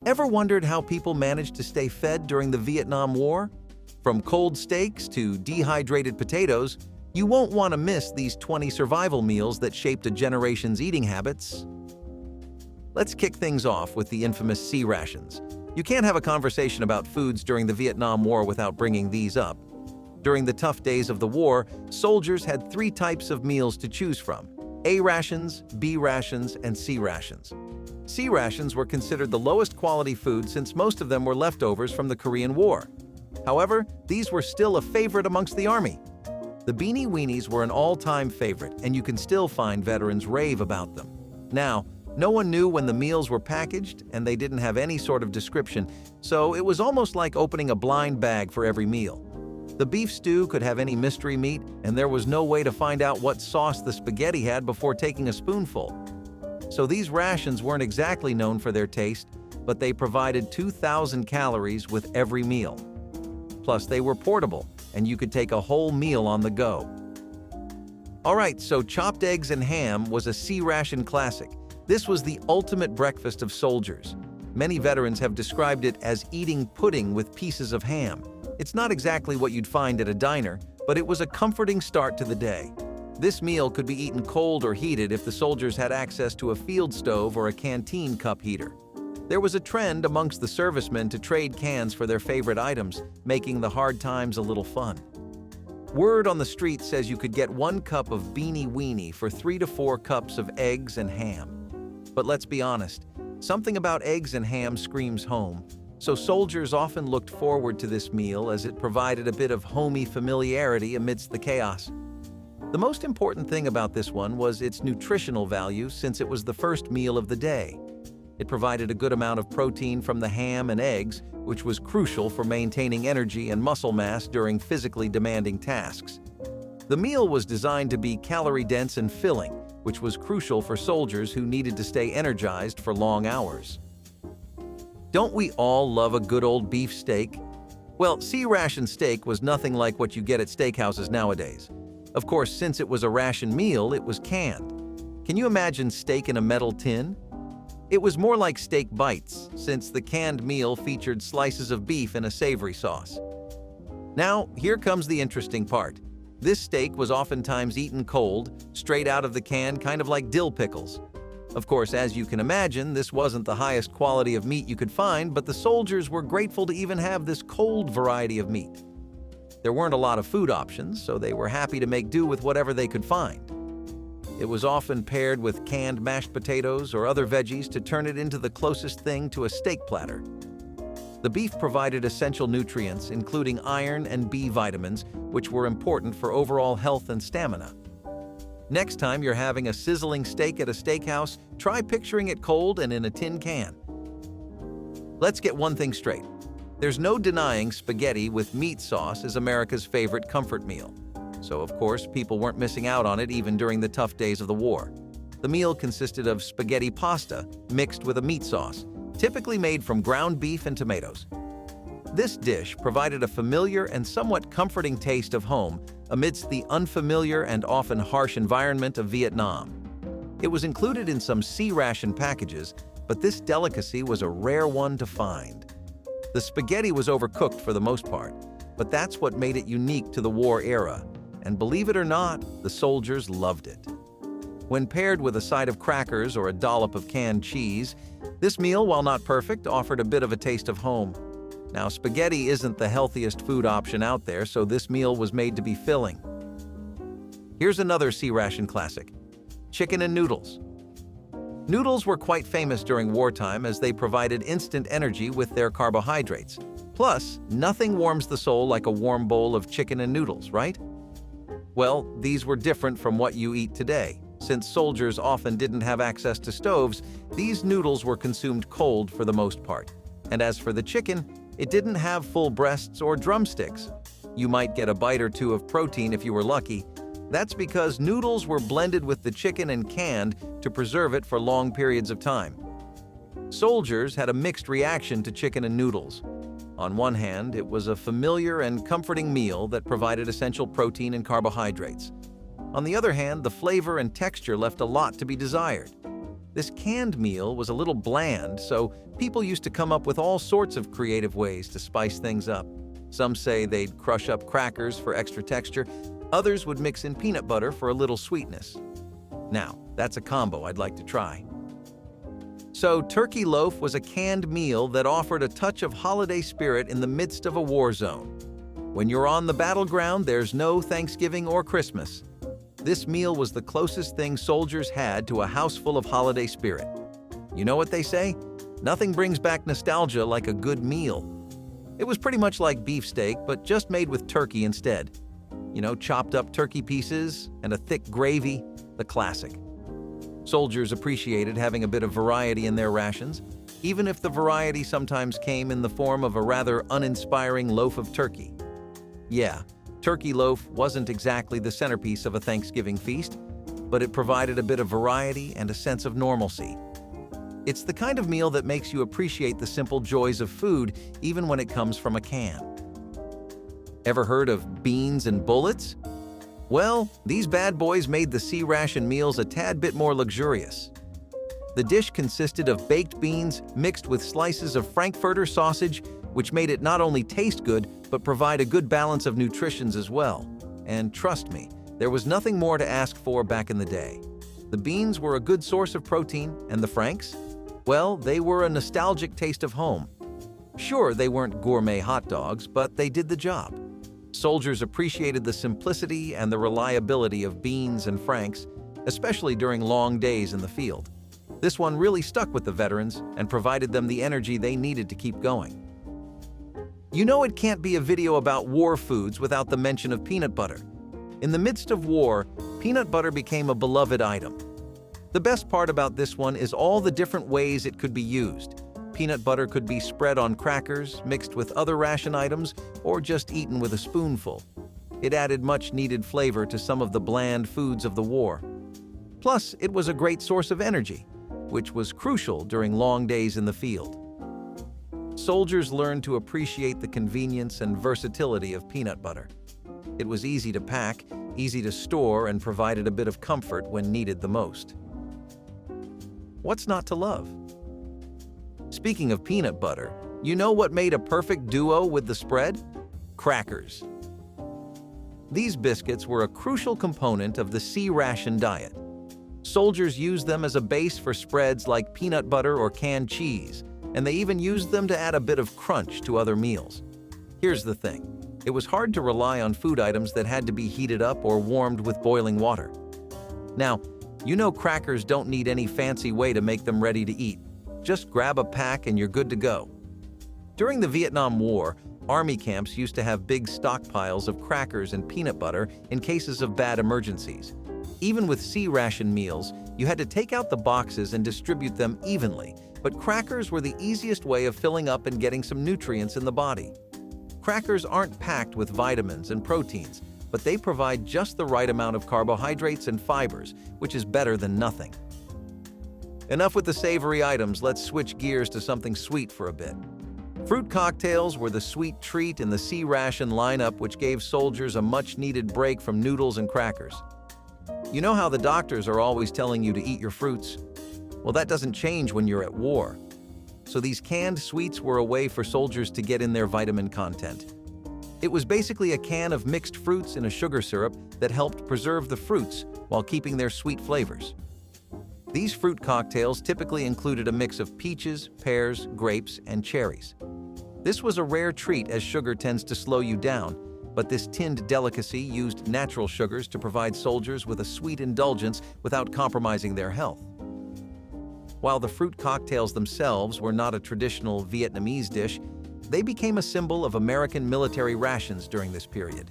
Ever wondered how people managed to stay fed during the Vietnam War? From cold steaks to dehydrated potatoes, you won't want to miss these 20 survival meals that shaped a generation's eating habits. Let's kick things off with the infamous C-rations. You can't have a conversation about foods during the Vietnam War without bringing these up. During the tough days of the war, soldiers had 3 types of meals to choose from: A rations, B rations, and C rations. C rations were considered the lowest quality food since most of them were leftovers from the Korean War. However, these were still a favorite amongst the army. The Beanie Weenies were an all-time favorite, and you can still find veterans rave about them. Now, no one knew when the meals were packaged, and they didn't have any sort of description, so it was almost like opening a blind bag for every meal. The beef stew could have any mystery meat, and there was no way to find out what sauce the spaghetti had before taking a spoonful. So these rations weren't exactly known for their taste, but they provided 2,000 calories with every meal. Plus, they were portable, and you could take a whole meal on the go. Alright, so chopped eggs and ham was a C-ration classic. This was the ultimate breakfast of soldiers. Many veterans have described it as eating pudding with pieces of ham. It's not exactly what you'd find at a diner, but it was a comforting start to the day. This meal could be eaten cold or heated if the soldiers had access to a field stove or a canteen cup heater. There was a trend amongst the servicemen to trade cans for their favorite items, making the hard times a little fun. Word on the street says you could get 1 cup of Beanie Weenie for 3 to 4 cups of eggs and ham. But let's be honest, something about eggs and ham screams home, so soldiers often looked forward to this meal as it provided a bit of homey familiarity amidst the chaos. The most important thing about this one was its nutritional value, since it was the first meal of the day. It provided a good amount of protein from the ham and eggs, which was crucial for maintaining energy and muscle mass during physically demanding tasks. The meal was designed to be calorie-dense and filling, which was crucial for soldiers who needed to stay energized for long hours. Don't we all love a good old beef steak? Well, C-ration steak was nothing like what you get at steakhouses nowadays. Of course, since it was a ration meal, it was canned. Can you imagine steak in a metal tin? It was more like steak bites, since the canned meal featured slices of beef in a savory sauce. Now, here comes the interesting part. This steak was oftentimes eaten cold, straight out of the can, kind of like dill pickles. Of course, as you can imagine, this wasn't the highest quality of meat you could find, but the soldiers were grateful to even have this cold variety of meat. There weren't a lot of food options, so they were happy to make do with whatever they could find. It was often paired with canned mashed potatoes or other veggies to turn it into the closest thing to a steak platter. The beef provided essential nutrients, including iron and B vitamins, which were important for overall health and stamina. Next time you're having a sizzling steak at a steakhouse, try picturing it cold and in a tin can. Let's get one thing straight. There's no denying spaghetti with meat sauce is America's favorite comfort meal. So, of course, people weren't missing out on it even during the tough days of the war. The meal consisted of spaghetti pasta mixed with a meat sauce, typically made from ground beef and tomatoes. This dish provided a familiar and somewhat comforting taste of home amidst the unfamiliar and often harsh environment of Vietnam. It was included in some C-ration packages, but this delicacy was a rare one to find. The spaghetti was overcooked for the most part, but that's what made it unique to the war era, and believe it or not, the soldiers loved it. When paired with a side of crackers or a dollop of canned cheese, this meal, while not perfect, offered a bit of a taste of home. Now, spaghetti isn't the healthiest food option out there, so this meal was made to be filling. Here's another C-ration classic: chicken and noodles. Noodles were quite famous during wartime as they provided instant energy with their carbohydrates. Plus, nothing warms the soul like a warm bowl of chicken and noodles, right? Well, these were different from what you eat today. Since soldiers often didn't have access to stoves, these noodles were consumed cold for the most part. And as for the chicken, it didn't have full breasts or drumsticks. You might get a bite or two of protein if you were lucky. That's because noodles were blended with the chicken and canned to preserve it for long periods of time. Soldiers had a mixed reaction to chicken and noodles. On one hand, it was a familiar and comforting meal that provided essential protein and carbohydrates. On the other hand, the flavor and texture left a lot to be desired. This canned meal was a little bland, so people used to come up with all sorts of creative ways to spice things up. Some say they'd crush up crackers for extra texture, others would mix in peanut butter for a little sweetness. Now, that's a combo I'd like to try. So, turkey loaf was a canned meal that offered a touch of holiday spirit in the midst of a war zone. When you're on the battleground, there's no Thanksgiving or Christmas. This meal was the closest thing soldiers had to a house full of holiday spirit. You know what they say? Nothing brings back nostalgia like a good meal. It was pretty much like beefsteak, but just made with turkey instead. You know, chopped up turkey pieces and a thick gravy, the classic. Soldiers appreciated having a bit of variety in their rations, even if the variety sometimes came in the form of a rather uninspiring loaf of turkey. Yeah, turkey loaf wasn't exactly the centerpiece of a Thanksgiving feast, but it provided a bit of variety and a sense of normalcy. It's the kind of meal that makes you appreciate the simple joys of food, even when it comes from a can. Ever heard of beans and bullets? Well, these bad boys made the C-ration meals a tad bit more luxurious. The dish consisted of baked beans mixed with slices of Frankfurter sausage, which made it not only taste good, but provide a good balance of nutritions as well. And trust me, there was nothing more to ask for back in the day. The beans were a good source of protein, and the Franks? Well, they were a nostalgic taste of home. Sure, they weren't gourmet hot dogs, but they did the job. Soldiers appreciated the simplicity and the reliability of beans and Franks, especially during long days in the field. This one really stuck with the veterans and provided them the energy they needed to keep going. You know it can't be a video about war foods without the mention of peanut butter. In the midst of war, peanut butter became a beloved item. The best part about this one is all the different ways it could be used. Peanut butter could be spread on crackers, mixed with other ration items, or just eaten with a spoonful. It added much-needed flavor to some of the bland foods of the war. Plus, it was a great source of energy, which was crucial during long days in the field. Soldiers learned to appreciate the convenience and versatility of peanut butter. It was easy to pack, easy to store, and provided a bit of comfort when needed the most. What's not to love? Speaking of peanut butter, you know what made a perfect duo with the spread? Crackers. These biscuits were a crucial component of the C-ration diet. Soldiers used them as a base for spreads like peanut butter or canned cheese, and they even used them to add a bit of crunch to other meals. Here's the thing. It was hard to rely on food items that had to be heated up or warmed with boiling water. Now, you know crackers don't need any fancy way to make them ready to eat. Just grab a pack and you're good to go. During the Vietnam War, army camps used to have big stockpiles of crackers and peanut butter in cases of bad emergencies. Even with C-ration meals, you had to take out the boxes and distribute them evenly, but crackers were the easiest way of filling up and getting some nutrients in the body. Crackers aren't packed with vitamins and proteins, but they provide just the right amount of carbohydrates and fibers, which is better than nothing. Enough with the savory items, let's switch gears to something sweet for a bit. Fruit cocktails were the sweet treat in the C-ration lineup, which gave soldiers a much-needed break from noodles and crackers. You know how the doctors are always telling you to eat your fruits? Well, that doesn't change when you're at war. So these canned sweets were a way for soldiers to get in their vitamin content. It was basically a can of mixed fruits in a sugar syrup that helped preserve the fruits while keeping their sweet flavors. These fruit cocktails typically included a mix of peaches, pears, grapes, and cherries. This was a rare treat as sugar tends to slow you down, but this tinned delicacy used natural sugars to provide soldiers with a sweet indulgence without compromising their health. While the fruit cocktails themselves were not a traditional Vietnamese dish, they became a symbol of American military rations during this period.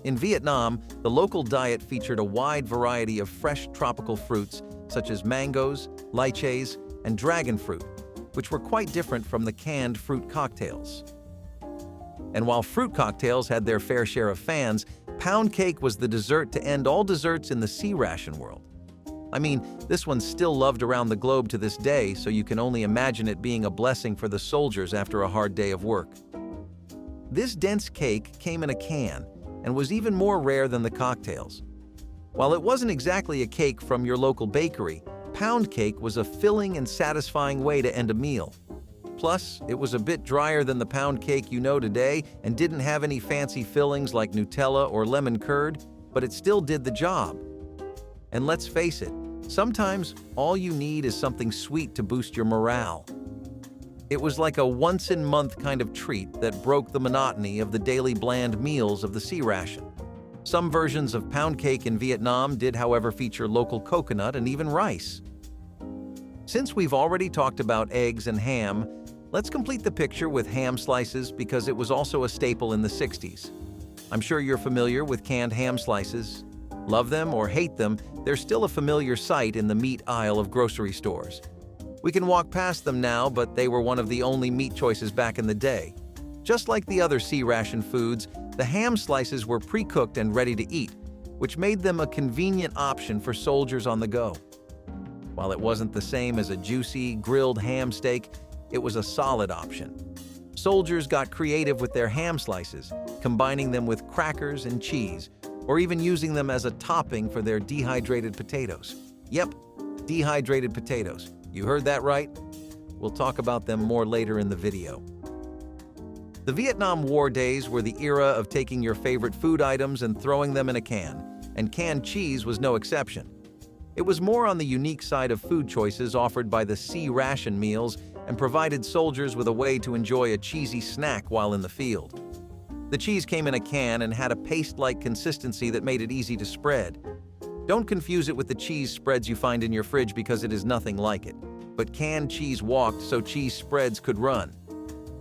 In Vietnam, the local diet featured a wide variety of fresh tropical fruits such as mangoes, lychees, and dragon fruit, which were quite different from the canned fruit cocktails. And while fruit cocktails had their fair share of fans, pound cake was the dessert to end all desserts in the C-ration world. I mean, this one's still loved around the globe to this day, so you can only imagine it being a blessing for the soldiers after a hard day of work. This dense cake came in a can and was even more rare than the cocktails. While it wasn't exactly a cake from your local bakery, pound cake was a filling and satisfying way to end a meal. Plus, it was a bit drier than the pound cake you know today and didn't have any fancy fillings like Nutella or lemon curd, but it still did the job. And let's face it, sometimes all you need is something sweet to boost your morale. It was like a once-in-month kind of treat that broke the monotony of the daily bland meals of the C-ration. Some versions of pound cake in Vietnam did, however, feature local coconut and even rice. Since we've already talked about eggs and ham, let's complete the picture with ham slices because it was also a staple in the 60s. I'm sure you're familiar with canned ham slices. Love them or hate them, they're still a familiar sight in the meat aisle of grocery stores. We can walk past them now, but they were one of the only meat choices back in the day. Just like the other C-ration foods, the ham slices were pre-cooked and ready to eat, which made them a convenient option for soldiers on the go. While it wasn't the same as a juicy, grilled ham steak, it was a solid option. Soldiers got creative with their ham slices, combining them with crackers and cheese, or even using them as a topping for their dehydrated potatoes. Yep, dehydrated potatoes. You heard that right? We'll talk about them more later in the video. The Vietnam War days were the era of taking your favorite food items and throwing them in a can, and canned cheese was no exception. It was more on the unique side of food choices offered by the C-ration meals and provided soldiers with a way to enjoy a cheesy snack while in the field. The cheese came in a can and had a paste-like consistency that made it easy to spread. Don't confuse it with the cheese spreads you find in your fridge because it is nothing like it. But canned cheese walked so cheese spreads could run.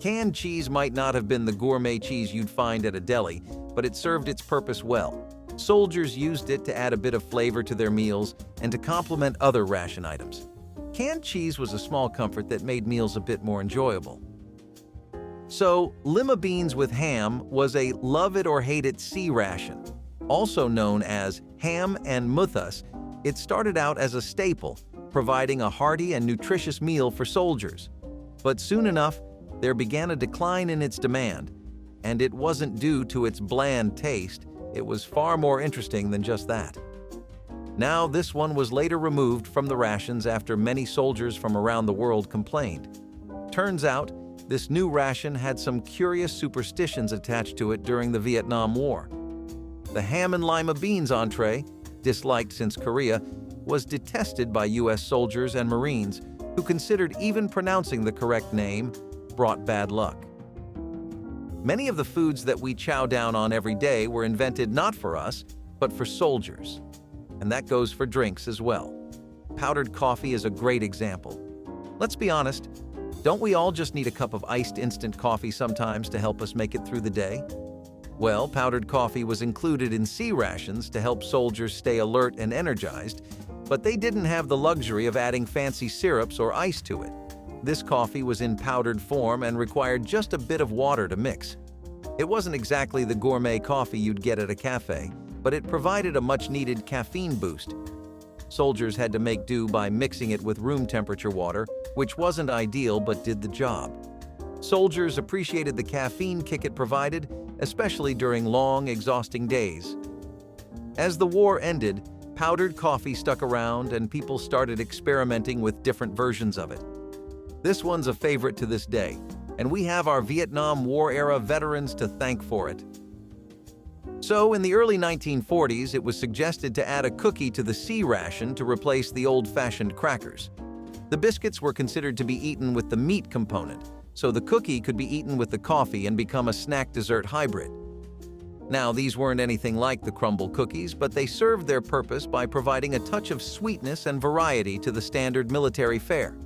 Canned cheese might not have been the gourmet cheese you'd find at a deli, but it served its purpose well. Soldiers used it to add a bit of flavor to their meals and to complement other ration items. Canned cheese was a small comfort that made meals a bit more enjoyable. So, lima beans with ham was a love-it-or-hate-it C-ration. Also known as ham and muthas, it started out as a staple, providing a hearty and nutritious meal for soldiers. But soon enough, there began a decline in its demand, and it wasn't due to its bland taste. It was far more interesting than just that. Now, this one was later removed from the rations after many soldiers from around the world complained. Turns out, this new ration had some curious superstitions attached to it during the Vietnam War. The ham and lima beans entree, disliked since Korea, was detested by U.S. soldiers and Marines who considered even pronouncing the correct name brought bad luck. Many of the foods that we chow down on every day were invented not for us, but for soldiers. And that goes for drinks as well. Powdered coffee is a great example. Let's be honest, don't we all just need a cup of iced instant coffee sometimes to help us make it through the day? Well, powdered coffee was included in C-rations to help soldiers stay alert and energized, but they didn't have the luxury of adding fancy syrups or ice to it. This coffee was in powdered form and required just a bit of water to mix. It wasn't exactly the gourmet coffee you'd get at a cafe, but it provided a much-needed caffeine boost. Soldiers had to make do by mixing it with room temperature water, which wasn't ideal but did the job. Soldiers appreciated the caffeine kick it provided, especially during long, exhausting days. As the war ended, powdered coffee stuck around and people started experimenting with different versions of it. This one's a favorite to this day, and we have our Vietnam War-era veterans to thank for it. So, in the early 1940s, it was suggested to add a cookie to the C-ration to replace the old-fashioned crackers. The biscuits were considered to be eaten with the meat component, so the cookie could be eaten with the coffee and become a snack-dessert hybrid. Now, these weren't anything like the crumble cookies, but they served their purpose by providing a touch of sweetness and variety to the standard military fare.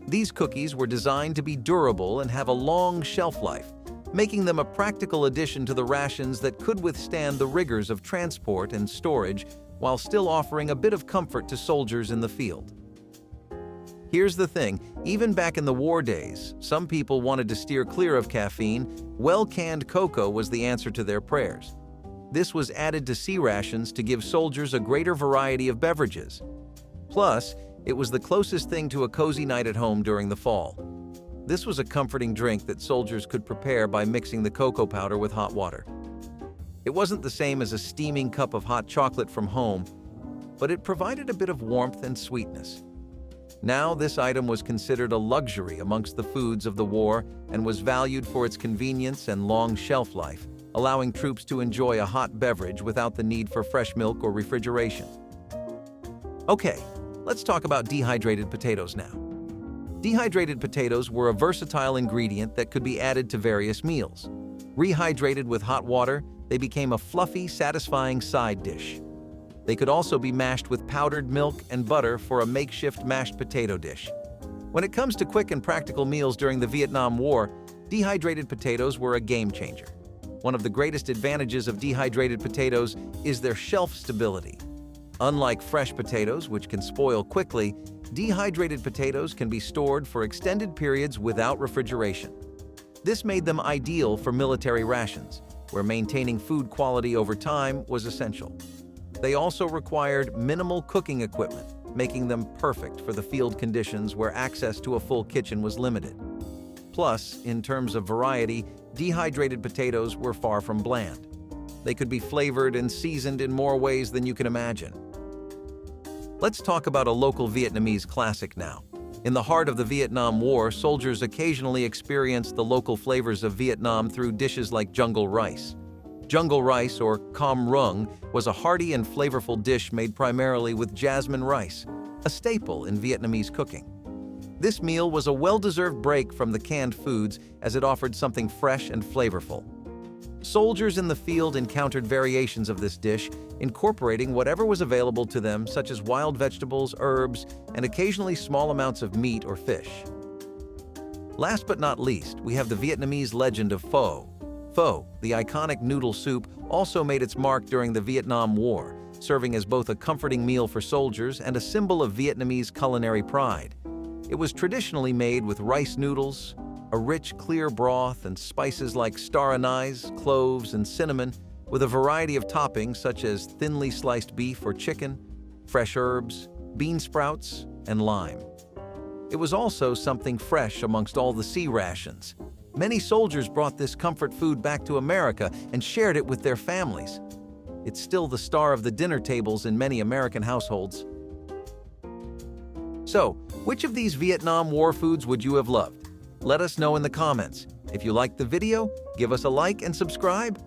These cookies were designed to be durable and have a long shelf life, making them a practical addition to the rations that could withstand the rigors of transport and storage while still offering a bit of comfort to soldiers in the field. Here's the thing, even back in the war days, some people wanted to steer clear of caffeine. Well-canned cocoa was the answer to their prayers. This was added to C-rations to give soldiers a greater variety of beverages. Plus, it was the closest thing to a cozy night at home during the fall. This was a comforting drink that soldiers could prepare by mixing the cocoa powder with hot water. It wasn't the same as a steaming cup of hot chocolate from home, but it provided a bit of warmth and sweetness. Now, this item was considered a luxury amongst the foods of the war and was valued for its convenience and long shelf life, allowing troops to enjoy a hot beverage without the need for fresh milk or refrigeration. Okay, let's talk about dehydrated potatoes now. Dehydrated potatoes were a versatile ingredient that could be added to various meals. Rehydrated with hot water, they became a fluffy, satisfying side dish. They could also be mashed with powdered milk and butter for a makeshift mashed potato dish. When it comes to quick and practical meals during the Vietnam War, dehydrated potatoes were a game changer. One of the greatest advantages of dehydrated potatoes is their shelf stability. Unlike fresh potatoes, which can spoil quickly, dehydrated potatoes can be stored for extended periods without refrigeration. This made them ideal for military rations, where maintaining food quality over time was essential. They also required minimal cooking equipment, making them perfect for the field conditions where access to a full kitchen was limited. Plus, in terms of variety, dehydrated potatoes were far from bland. They could be flavored and seasoned in more ways than you can imagine. Let's talk about a local Vietnamese classic now. In the heart of the Vietnam War, soldiers occasionally experienced the local flavors of Vietnam through dishes like jungle rice. Jungle rice, or cam rung, was a hearty and flavorful dish made primarily with jasmine rice, a staple in Vietnamese cooking. This meal was a well-deserved break from the canned foods as it offered something fresh and flavorful. Soldiers in the field encountered variations of this dish, incorporating whatever was available to them, such as wild vegetables, herbs, and occasionally small amounts of meat or fish. Last but not least, we have the Vietnamese legend of pho. Pho, the iconic noodle soup, also made its mark during the Vietnam War, serving as both a comforting meal for soldiers and a symbol of Vietnamese culinary pride. It was traditionally made with rice noodles, a rich, clear broth, and spices like star anise, cloves, and cinnamon, with a variety of toppings such as thinly sliced beef or chicken, fresh herbs, bean sprouts, and lime. It was also something fresh amongst all the C-rations. Many soldiers brought this comfort food back to America and shared it with their families. It's still the star of the dinner tables in many American households. So, which of these Vietnam War foods would you have loved? Let us know in the comments. If you liked the video, give us a like and subscribe.